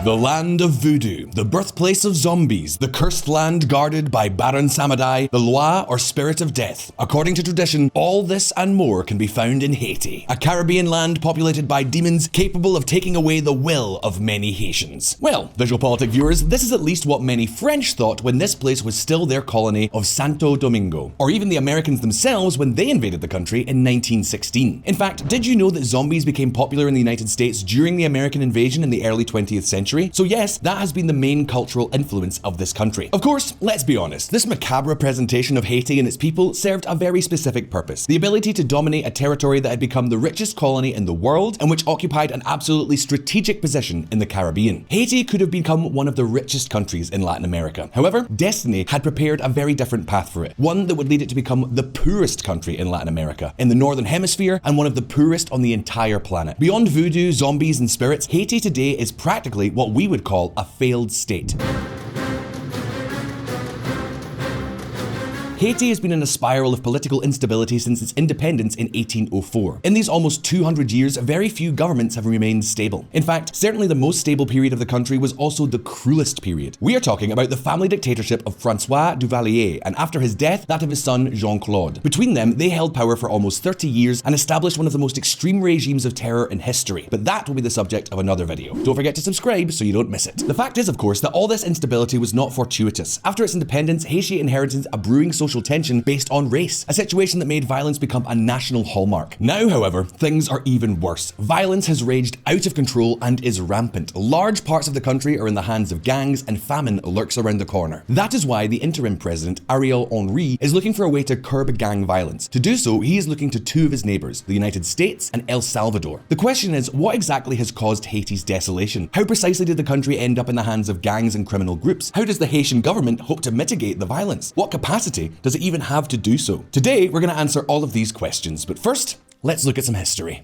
The land of voodoo, the birthplace of zombies, the cursed land guarded by Baron Samedi, the Loa or spirit of death. According to tradition, all this and more can be found in Haiti, a Caribbean land populated by demons capable of taking away the will of many Haitians. Well, VisualPolitik viewers, this is at least what many French thought when this place was still their colony of Santo Domingo, or even the Americans themselves when they invaded the country in 1916. In fact, did you know that zombies became popular in the United States during the American invasion in the early 20th century? So yes, that has been the main cultural influence of this country. Of course, let's be honest, this macabre presentation of Haiti and its people served a very specific purpose: the ability to dominate a territory that had become the richest colony in the world and which occupied an absolutely strategic position in the Caribbean. Haiti could have become one of the richest countries in Latin America. However, destiny had prepared a very different path for it, one that would lead it to become the poorest country in Latin America, in the northern hemisphere, and one of the poorest on the entire planet. Beyond voodoo, zombies, and spirits, Haiti today is practically what we would call a failed state. Haiti has been in a spiral of political instability since its independence in 1804. In these almost 200 years, very few governments have remained stable. In fact, certainly the most stable period of the country was also the cruelest period. We are talking about the family dictatorship of François Duvalier, and after his death, that of his son Jean-Claude. Between them, they held power for almost 30 years and established one of the most extreme regimes of terror in history. But that will be the subject of another video. Don't forget to subscribe so you don't miss it. The fact is, of course, that all this instability was not fortuitous. After its independence, Haiti inherited a brewing social tension based on race, a situation that made violence become a national hallmark. Now, however, things are even worse. Violence has raged out of control and is rampant. Large parts of the country are in the hands of gangs, and famine lurks around the corner. That is why the interim president, Ariel Henry, is looking for a way to curb gang violence. To do so, he is looking to two of his neighbors, the United States and El Salvador. The question is, what exactly has caused Haiti's desolation? How precisely did the country end up in the hands of gangs and criminal groups? How does the Haitian government hope to mitigate the violence? What capacity does it even have to do so? Today, we're going to answer all of these questions, but first, let's look at some history.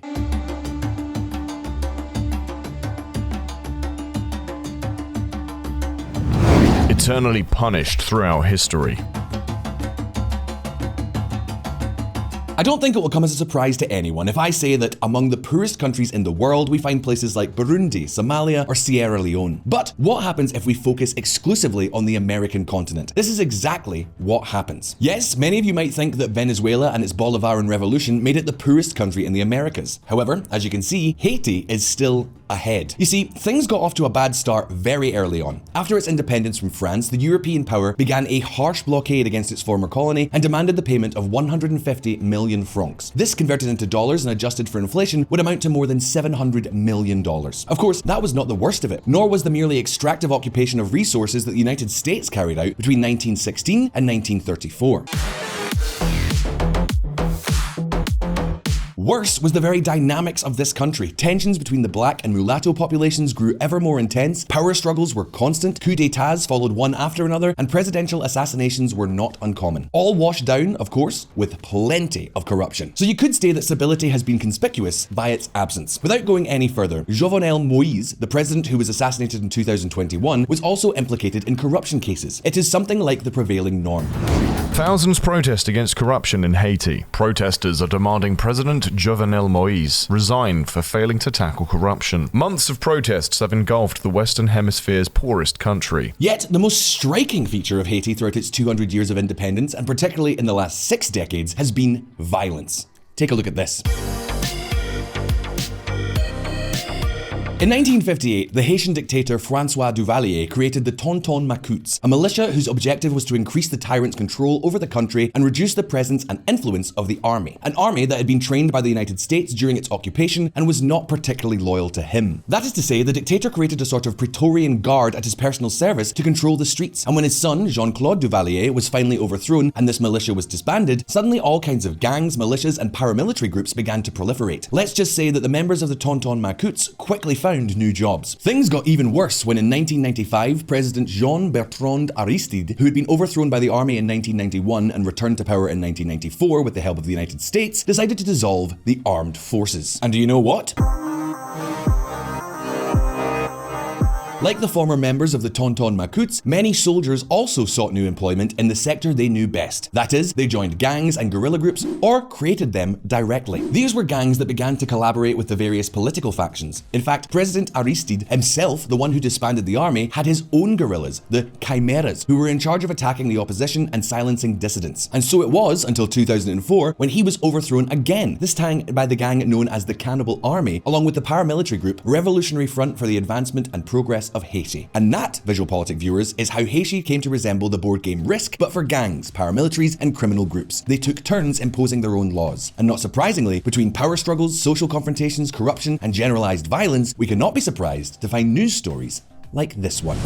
Eternally punished throughout history. I don't think it will come as a surprise to anyone if I say that among the poorest countries in the world, we find places like Burundi, Somalia, or Sierra Leone. But what happens if we focus exclusively on the American continent? This is exactly what happens. Yes, many of you might think that Venezuela and its Bolivarian revolution made it the poorest country in the Americas. However, as you can see, Haiti is still ahead. You see, things got off to a bad start very early on. After its independence from France, the European power began a harsh blockade against its former colony and demanded the payment of 150 million francs. This, converted into dollars and adjusted for inflation, would amount to more than $700 million. Of course, that was not the worst of it, nor was the merely extractive occupation of resources that the United States carried out between 1916 and 1934. Worse was the very dynamics of this country. Tensions between the black and mulatto populations grew ever more intense, power struggles were constant, coups d'etats followed one after another, and presidential assassinations were not uncommon. All washed down, of course, with plenty of corruption. So you could say that stability has been conspicuous by its absence. Without going any further, Jovenel Moïse, the president who was assassinated in 2021, was also implicated in corruption cases. It is something like the prevailing norm. Thousands protest against corruption in Haiti. Protesters are demanding President Jovenel Moïse resign for failing to tackle corruption. Months of protests have engulfed the Western Hemisphere's poorest country. Yet, the most striking feature of Haiti throughout its 200 years of independence, and particularly in the last 6 decades, has been violence. Take a look at this. In 1958, the Haitian dictator François Duvalier created the Tonton Macoutes, a militia whose objective was to increase the tyrant's control over the country and reduce the presence and influence of the army. An army that had been trained by the United States during its occupation and was not particularly loyal to him. That is to say, the dictator created a sort of Praetorian guard at his personal service to control the streets. And when his son, Jean-Claude Duvalier, was finally overthrown and this militia was disbanded, suddenly all kinds of gangs, militias, and paramilitary groups began to proliferate. Let's just say that the members of the Tonton Macoutes quickly found new jobs. Things got even worse when in 1995, President Jean-Bertrand Aristide, who had been overthrown by the army in 1991 and returned to power in 1994 with the help of the United States, decided to dissolve the armed forces. And do you know what? Like the former members of the Tonton Macoutes, many soldiers also sought new employment in the sector they knew best. That is, they joined gangs and guerrilla groups or created them directly. These were gangs that began to collaborate with the various political factions. In fact, President Aristide himself, the one who disbanded the army, had his own guerrillas, the Chimeras, who were in charge of attacking the opposition and silencing dissidents. And so it was until 2004 when he was overthrown again, this time by the gang known as the Cannibal Army, along with the paramilitary group Revolutionary Front for the Advancement and Progress of Haiti. And that, VisualPolitik viewers, is how Haiti came to resemble the board game Risk, but for gangs, paramilitaries, and criminal groups. They took turns imposing their own laws. And not surprisingly, between power struggles, social confrontations, corruption, and generalized violence, we cannot be surprised to find news stories like this one.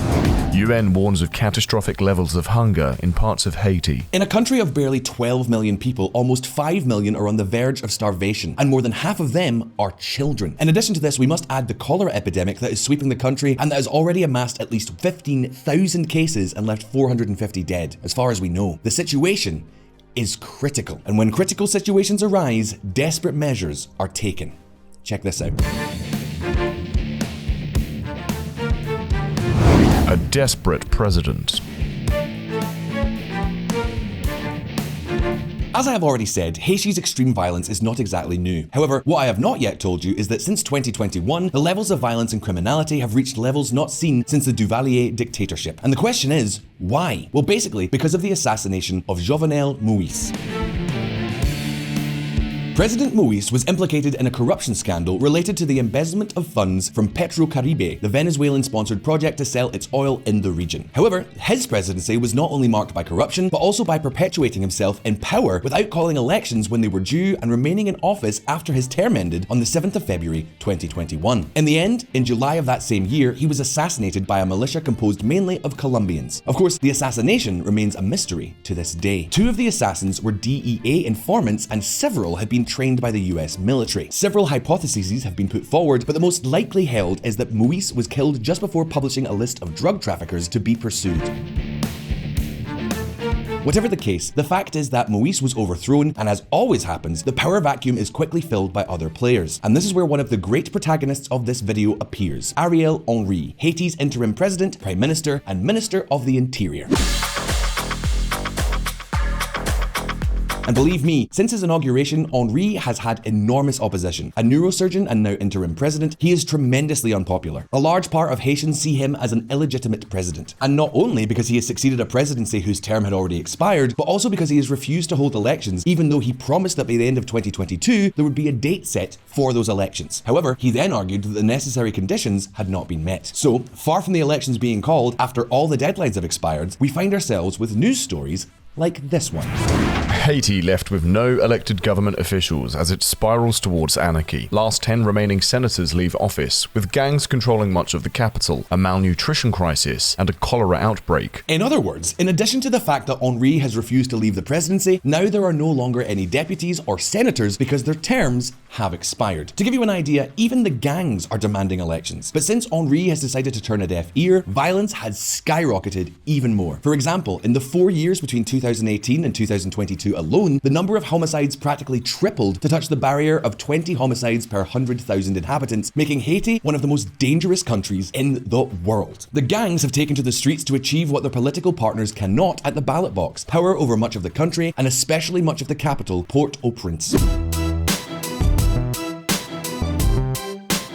UN warns of catastrophic levels of hunger in parts of Haiti. In a country of barely 12 million people, almost 5 million are on the verge of starvation, and more than half of them are children. In addition to this, we must add the cholera epidemic that is sweeping the country and that has already amassed at least 15,000 cases and left 450 dead, as far as we know. The situation is critical, and when critical situations arise, desperate measures are taken. Check this out. A desperate president. As I have already said, Haiti's extreme violence is not exactly new. However, what I have not yet told you is that since 2021, the levels of violence and criminality have reached levels not seen since the Duvalier dictatorship. And the question is, why? Well, basically, because of the assassination of Jovenel Moïse. President Moïse was implicated in a corruption scandal related to the embezzlement of funds from PetroCaribe, the Venezuelan-sponsored project to sell its oil in the region. However, his presidency was not only marked by corruption, but also by perpetuating himself in power without calling elections when they were due and remaining in office after his term ended on the 7th of February 2021. In the end, in July of that same year, he was assassinated by a militia composed mainly of Colombians. Of course, the assassination remains a mystery to this day. Two of the assassins were DEA informants and several had been trained by the US military. Several hypotheses have been put forward, but the most likely held is that Moïse was killed just before publishing a list of drug traffickers to be pursued. Whatever the case, the fact is that Moïse was overthrown, and as always happens, the power vacuum is quickly filled by other players. And this is where one of the great protagonists of this video appears, Ariel Henry, Haiti's interim president, prime minister, and minister of the interior. And believe me, since his inauguration, Henry has had enormous opposition. A neurosurgeon and now interim president, he is tremendously unpopular. A large part of Haitians see him as an illegitimate president. And not only because he has succeeded a presidency whose term had already expired, but also because he has refused to hold elections, even though he promised that by the end of 2022, there would be a date set for those elections. However, he then argued that the necessary conditions had not been met. So, far from the elections being called, after all the deadlines have expired, we find ourselves with news stories like this one. Haiti left with no elected government officials as it spirals towards anarchy. Last 10 remaining senators leave office, with gangs controlling much of the capital, a malnutrition crisis, and a cholera outbreak. In other words, in addition to the fact that Henry has refused to leave the presidency, now there are no longer any deputies or senators because their terms have expired. To give you an idea, even the gangs are demanding elections. But since Henry has decided to turn a deaf ear, violence has skyrocketed even more. For example, in the 4 years between 2018 and 2022 alone, the number of homicides practically tripled to touch the barrier of 20 homicides per 100,000 inhabitants, making Haiti one of the most dangerous countries in the world. The gangs have taken to the streets to achieve what their political partners cannot at the ballot box: power over much of the country, and especially much of the capital, Port-au-Prince.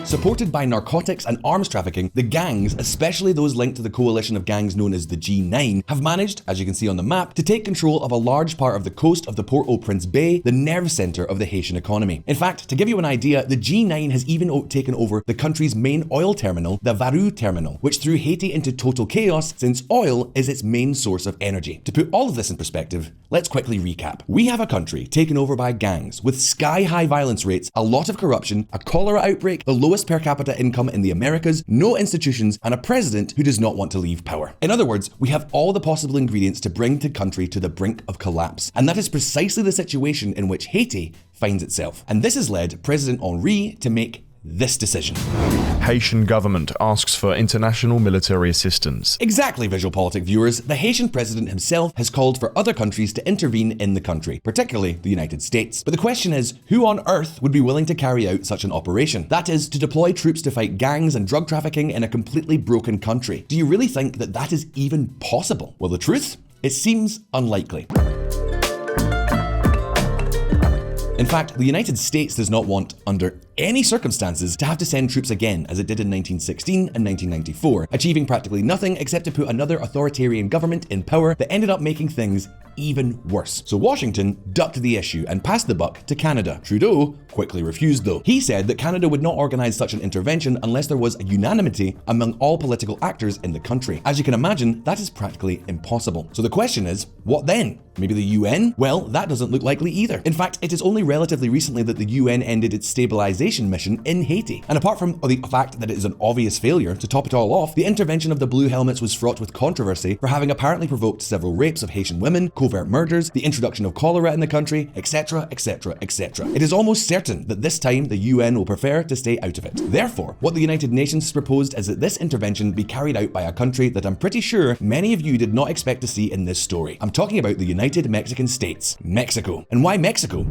Supported by narcotics and arms trafficking, the gangs, especially those linked to the coalition of gangs known as the G9, have managed, as you can see on the map, to take control of a large part of the coast of the Port-au-Prince Bay, the nerve center of the Haitian economy. In fact, to give you an idea, the G9 has even taken over the country's main oil terminal, the Varou terminal, which threw Haiti into total chaos since oil is its main source of energy. To put all of this in perspective, let's quickly recap. We have a country taken over by gangs with sky-high violence rates, a lot of corruption, a cholera outbreak, the lowest per capita income in the Americas, no institutions, and a president who does not want to leave power. In other words, we have all the possible ingredients to bring the country to the brink of collapse. And that is precisely the situation in which Haiti finds itself. And this has led President Henry to make this decision. Haitian government asks for international military assistance. Exactly, VisualPolitik viewers. The Haitian president himself has called for other countries to intervene in the country, particularly the United States. But the question is, who on earth would be willing to carry out such an operation? That is, to deploy troops to fight gangs and drug trafficking in a completely broken country. Do you really think that that is even possible? Well, the truth? It seems unlikely. In fact, the United States does not want, under any circumstances, to have to send troops again, as it did in 1916 and 1994, achieving practically nothing except to put another authoritarian government in power that ended up making things even worse. So Washington ducked the issue and passed the buck to Canada. Trudeau quickly refused though. He said that Canada would not organize such an intervention unless there was a unanimity among all political actors in the country. As you can imagine, that is practically impossible. So the question is, what then? Maybe the UN? Well, that doesn't look likely either. In fact, it is only relatively recently that the UN ended its stabilization mission in Haiti. And apart from the fact that it is an obvious failure, to top it all off, the intervention of the Blue Helmets was fraught with controversy for having apparently provoked several rapes of Haitian women, covert murders, the introduction of cholera in the country, etc, etc, etc. It is almost certain that this time the UN will prefer to stay out of it. Therefore, what the United Nations has proposed is that this intervention be carried out by a country that I'm pretty sure many of you did not expect to see in this story. I'm talking about the United Mexican States, Mexico. And why Mexico?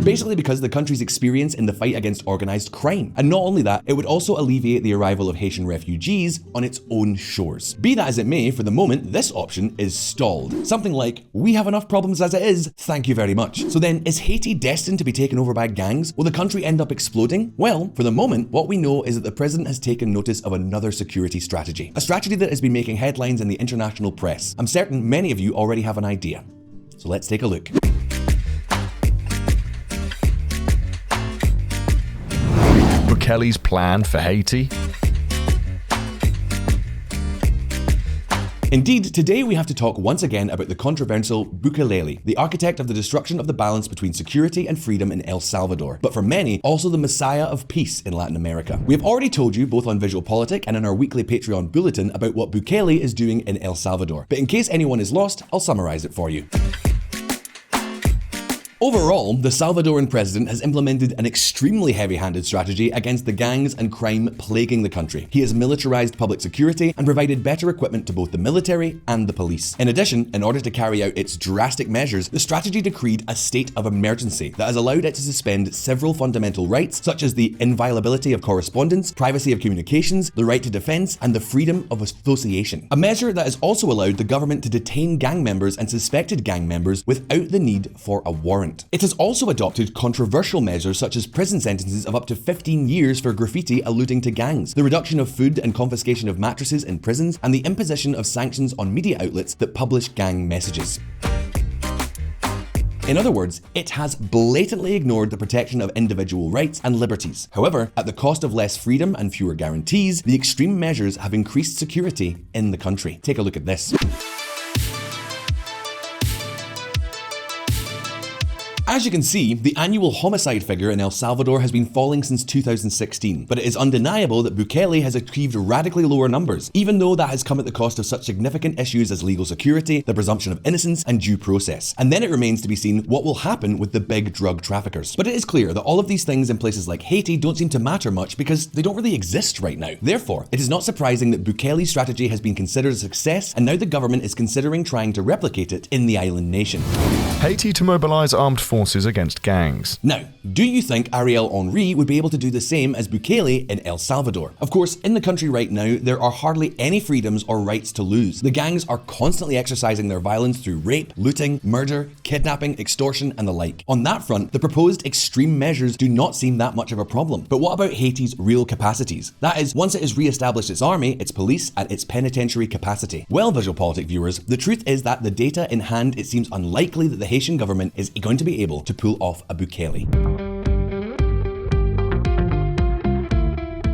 Basically because the country's experience in the fight against organized crime. And not only that, it would also alleviate the arrival of Haitian refugees on its own shores. Be that as it may, for the moment, this option is stalled. Something like, we have enough problems as it is, thank you very much. So then, is Haiti destined to be taken over by gangs? Will the country end up exploding? Well, for the moment, what we know is that the president has taken notice of another security strategy. A strategy that has been making headlines in the international press. I'm certain many of you already have an idea. So let's take a look. Bukele's plan for Haiti? Indeed, today we have to talk once again about the controversial Bukele, the architect of the destruction of the balance between security and freedom in El Salvador, but for many, also the messiah of peace in Latin America. We have already told you, both on VisualPolitik and in our weekly Patreon bulletin, about what Bukele is doing in El Salvador. But in case anyone is lost, I'll summarize it for you. Overall, the Salvadoran president has implemented an extremely heavy-handed strategy against the gangs and crime plaguing the country. He has militarized public security and provided better equipment to both the military and the police. In addition, in order to carry out its drastic measures, the strategy decreed a state of emergency that has allowed it to suspend several fundamental rights, such as the inviolability of correspondence, privacy of communications, the right to defense, and the freedom of association. A measure that has also allowed the government to detain gang members and suspected gang members without the need for a warrant. It has also adopted controversial measures such as prison sentences of up to 15 years for graffiti alluding to gangs, the reduction of food and confiscation of mattresses in prisons, and the imposition of sanctions on media outlets that publish gang messages. In other words, it has blatantly ignored the protection of individual rights and liberties. However, at the cost of less freedom and fewer guarantees, the extreme measures have increased security in the country. Take a look at this. As you can see, the annual homicide figure in El Salvador has been falling since 2016, but it is undeniable that Bukele has achieved radically lower numbers, even though that has come at the cost of such significant issues as legal security, the presumption of innocence, and due process. And then it remains to be seen what will happen with the big drug traffickers. But it is clear that all of these things in places like Haiti don't seem to matter much because they don't really exist right now. Therefore, it is not surprising that Bukele's strategy has been considered a success, and now the government is considering trying to replicate it in the island nation. Haiti to mobilize armed forces against gangs. Now, do you think Ariel Henry would be able to do the same as Bukele in El Salvador? Of course, in the country right now, there are hardly any freedoms or rights to lose. The gangs are constantly exercising their violence through rape, looting, murder, kidnapping, extortion, and the like. On that front, the proposed extreme measures do not seem that much of a problem. But what about Haiti's real capacities? That is, once it has re-established its army, its police, and its penitentiary capacity. Well, VisualPolitik viewers, the truth is that the data in hand, it seems unlikely that the Haitian government is going to be able to pull off a Bukele.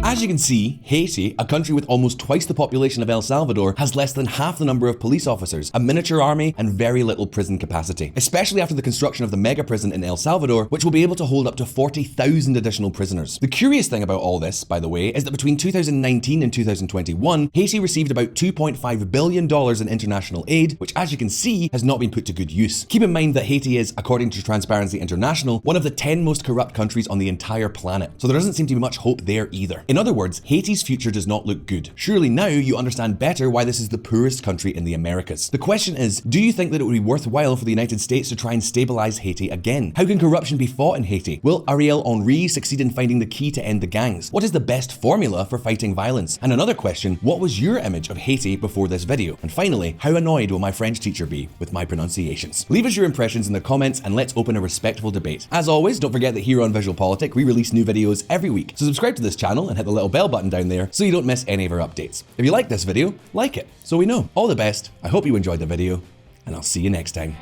As you can see, Haiti, a country with almost twice the population of El Salvador, has less than half the number of police officers, a miniature army, and very little prison capacity, especially after the construction of the mega prison in El Salvador, which will be able to hold up to 40,000 additional prisoners. The curious thing about all this, by the way, is that between 2019 and 2021, Haiti received about $2.5 billion in international aid, which, as you can see, has not been put to good use. Keep in mind that Haiti is, according to Transparency International, one of the 10 most corrupt countries on the entire planet, so there doesn't seem to be much hope there either. In other words, Haiti's future does not look good. Surely now you understand better why this is the poorest country in the Americas. The question is, do you think that it would be worthwhile for the United States to try and stabilize Haiti again? How can corruption be fought in Haiti? Will Ariel Henry succeed in finding the key to end the gangs? What is the best formula for fighting violence? And another question, what was your image of Haiti before this video? And finally, how annoyed will my French teacher be with my pronunciations? Leave us your impressions in the comments and let's open a respectful debate. As always, don't forget that here on VisualPolitik, we release new videos every week. So subscribe to this channel and hit the little bell button down there so you don't miss any of our updates. If you like this video, like it, so we know. All the best, I hope you enjoyed the video, and I'll see you next time.